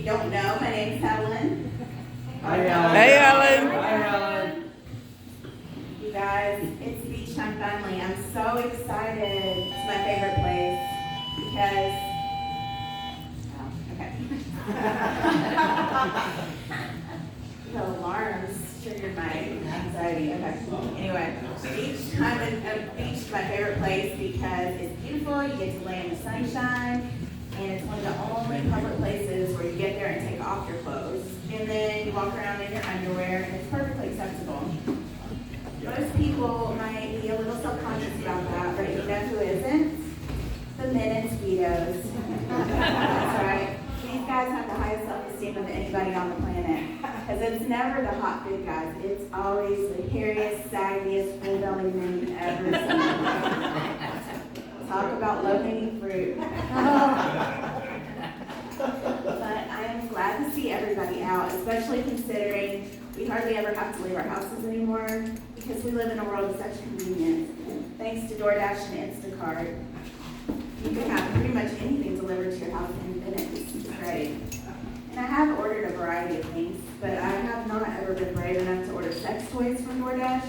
don't know, my name's Helen. Hi, Helen. Hey, Helen. Hi, Helen. You guys, it's beach time finally. I'm so excited. It's my favorite place because, the alarms triggered my anxiety. Okay. Anyway, beach time is beach is my favorite place because it's beautiful. You get to lay in the sunshine, and it's one of the only public places where you get there and take off your clothes, and then you walk around in your underwear, and it's perfectly acceptable. Most people might be a little self-conscious about that, but you know who isn't? The men in Speedos. That's right. These guys have the highest self-esteem of anybody on the planet. Because it's never the hot big guys. It's always the hairiest, saggiest, full-bellied men you've ever seen. Talk about low-hanging fruit. But I am glad to see everybody out, especially considering we hardly ever have to leave our houses anymore because we live in a world of such convenience. Thanks to DoorDash and Instacart, you can have pretty much anything delivered to your house in minutes. It's great. And I have ordered a variety of things, but I have not ever been brave enough to order sex toys from DoorDash.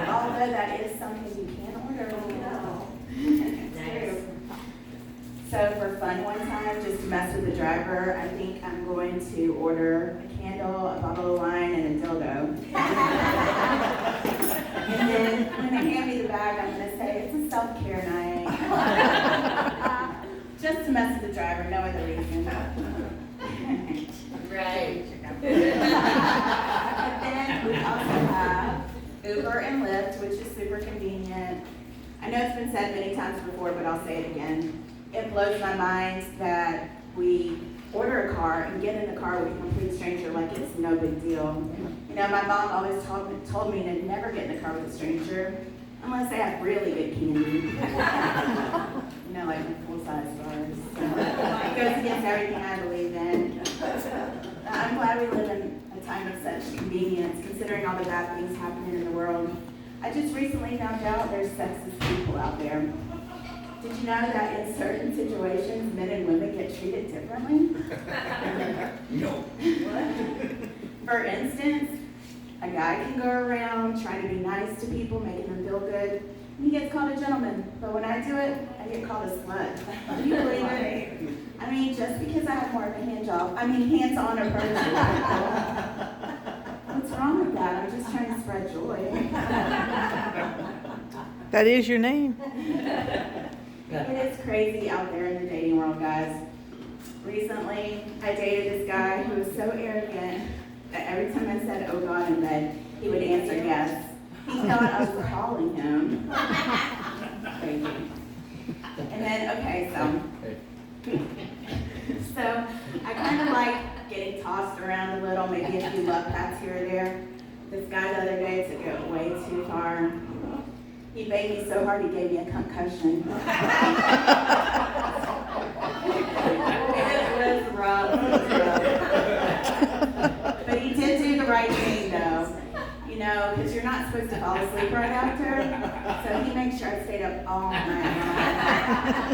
Although that is something you can order, you know. It's true. So for fun one time, just to mess with the driver, I think I'm going to order a candle, a bottle of wine, and a dildo. And then when they hand me the bag, I'm going to say, it's a self-care night. Just to mess with the driver, no other reason. Right. And then we also have Uber and Lyft, which is super convenient. I know it's been said many times before, but I'll say it again. It blows my mind that we order a car and get in the car with a complete stranger like it's no big deal. You know, my mom always told me to never get in the car with a stranger unless they have really good candy. You know, like full-size stars. So it goes against everything I believe in. I'm glad we live in a time of such convenience, considering all the bad things happening in the world. I just recently found out there's sexist people out there. Did you know that in certain situations, men and women get treated differently? No. What? For instance, a guy can go around trying to be nice to people, making them feel good, and he gets called a gentleman. But when I do it, I get called a slut. Do you believe it? I mean, just because I have more of a hands-on approach to people. What's wrong with that? I'm just trying to spread joy. That is your name? It is crazy out there in the dating world, guys. Recently, I dated this guy who was so arrogant that every time I said, oh God, in bed, he would answer yes. He thought I was calling him. Crazy. And then, okay, so I kind of like getting tossed around a little, maybe a few love pats here or there. This guy the other day took it way too far. He banged me so hard he gave me a concussion. It was rough. But he did do the right thing though. You know, because you're not supposed to fall asleep right after. So he made sure I stayed up all night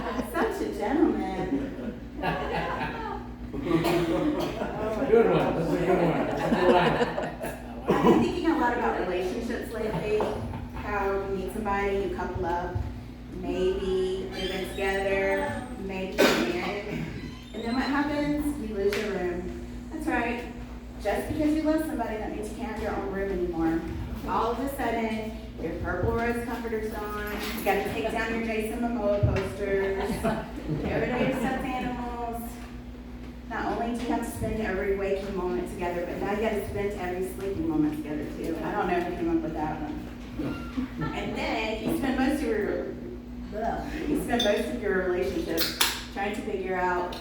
long. Such a gentleman. Good one. That's a good one. That's a good one. I've been thinking a lot about relationships lately. How you meet somebody, you couple up, maybe live in together, maybe get married, and then what happens? You lose your room. That's right. Just because you love somebody, that means you can't have your own room anymore. All of a sudden, your purple rose comforter's gone. You got to take down your Jason Momoa posters. Get rid of your stuffed animals. Not only do you have to spend every waking moment together, but now you got to spend every sleeping moment together too. I don't know who came up with that one. And then you spend most of your relationship trying to figure out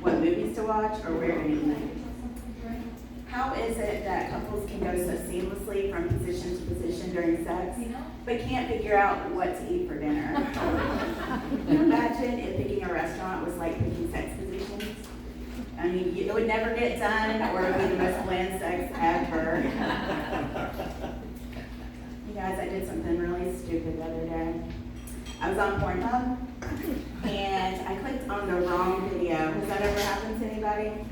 what movies to watch or where to eat. How is it that couples can go so seamlessly from position to position during sex, but can't figure out what to eat for dinner? Can you imagine if picking a restaurant was like picking sex positions? I mean, it would never get done, or it would be the most bland sex ever. You guys, I did something really stupid the other day. I was on Pornhub, and I clicked on the wrong video. Has that ever happened to anybody?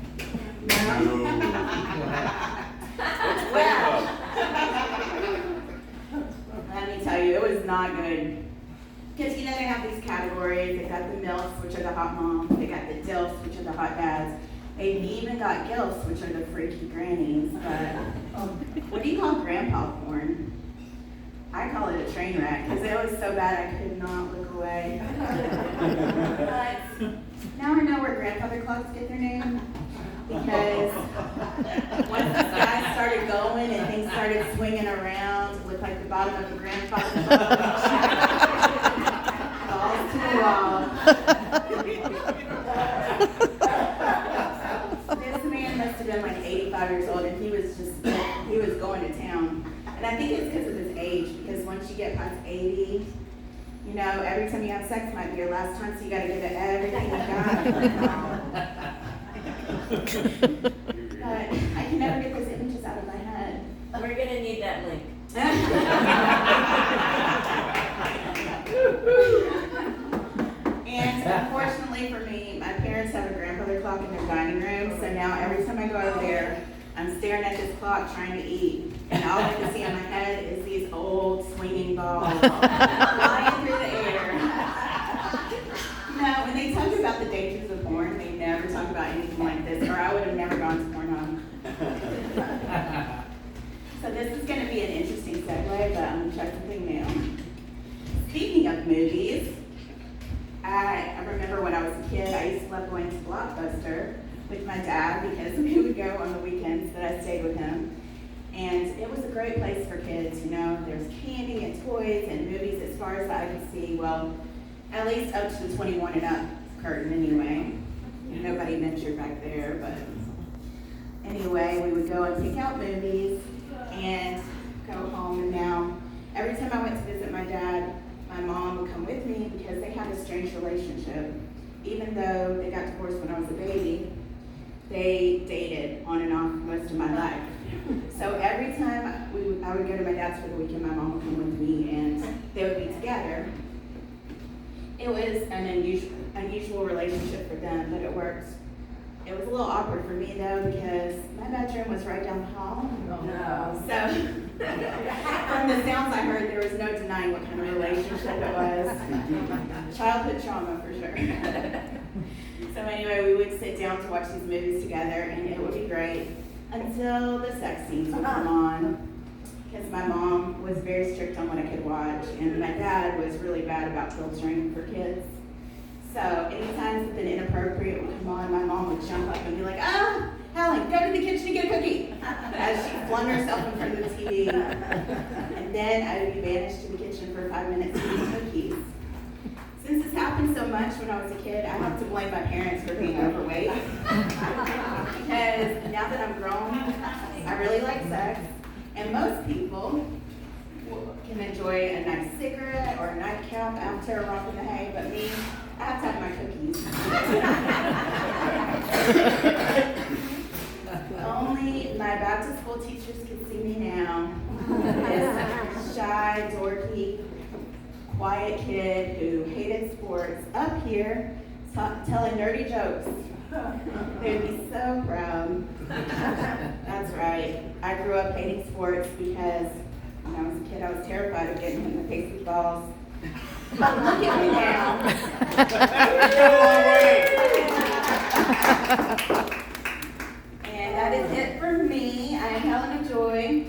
Well, let me tell you, it was not good. Because you know they have these categories. They got the MILFs, which are the hot moms. They got the DILFs, which are the hot dads. They even got GILFs, which are the freaky grannies. But what do you call grandpa porn? I call it a train wreck because it was so bad I could not look away. But now I know where grandfather clocks get their name. Because once the guys started going and things started swinging around, it looked like the bottom of a grandfather clock. Balls to the wall. This man must have been like 85 years old and he was going to town. And I think it's because of his age, because once you get past 80, you know, every time you have sex might be your last time, so you gotta give it everything you got. But I can never get those images out of my head. We're gonna need that link. And unfortunately for me, my parents have a grandfather clock in their dining room, so now every time I go over there, I'm staring at this clock trying to eat, and all I can see on my head is these old swinging balls flying through the air. No, when they talk about the dangers of porn, they never talk about anything like this, or I would have never gone to Pornhub. So this is going to be an interesting segue, but I'm going to try something new. Speaking of movies, I remember when I was a kid, I used to love going to Blockbuster with my dad because we would go on the weekends that I stayed with him. And it was a great place for kids, you know. There's candy and toys and movies as far as I could see. Well, at least up to the 21 and up curtain anyway. Nobody ventured back there, but anyway, we would go and pick out movies and go home. And now, every time I went to visit my dad, my mom would come with me because they had a strange relationship. Even though they got divorced when I was a baby, they dated on and off most of my life. So every time I would go to my dad's for the weekend, my mom would come with me and they would be together. It was an unusual relationship for them, but it worked. It was a little awkward for me though because my bedroom was right down the hall. No. So from the sounds I heard, there was no denying what kind of relationship it was. Childhood trauma for sure. So anyway, we would sit down to watch these movies together and it would be great until the sex scenes would come on. Because my mom was very strict on what I could watch and my dad was really bad about filtering for kids. So anytime something inappropriate would come on, my mom would jump up and be like, Helen, go to the kitchen and get a cookie. As she flung herself in front of the TV. And then I would be banished to the kitchen for 5 minutes to eat cookies. Since this happened so much when I was a kid, I have to blame my parents for being overweight. Because now that I'm grown, I really like sex. And most people can enjoy a nice cigarette or a nightcap after a romp in the hay, but me, I have to have my cookies. Only my back to school teachers can see me now. This shy, dorky, quiet kid who hated sports up here telling nerdy jokes. They'd be so proud. That's right. I grew up hating sports because when I was a kid I was terrified of getting hit in the face with balls. But look at me now. And that is it for me. I am Helen of Joy.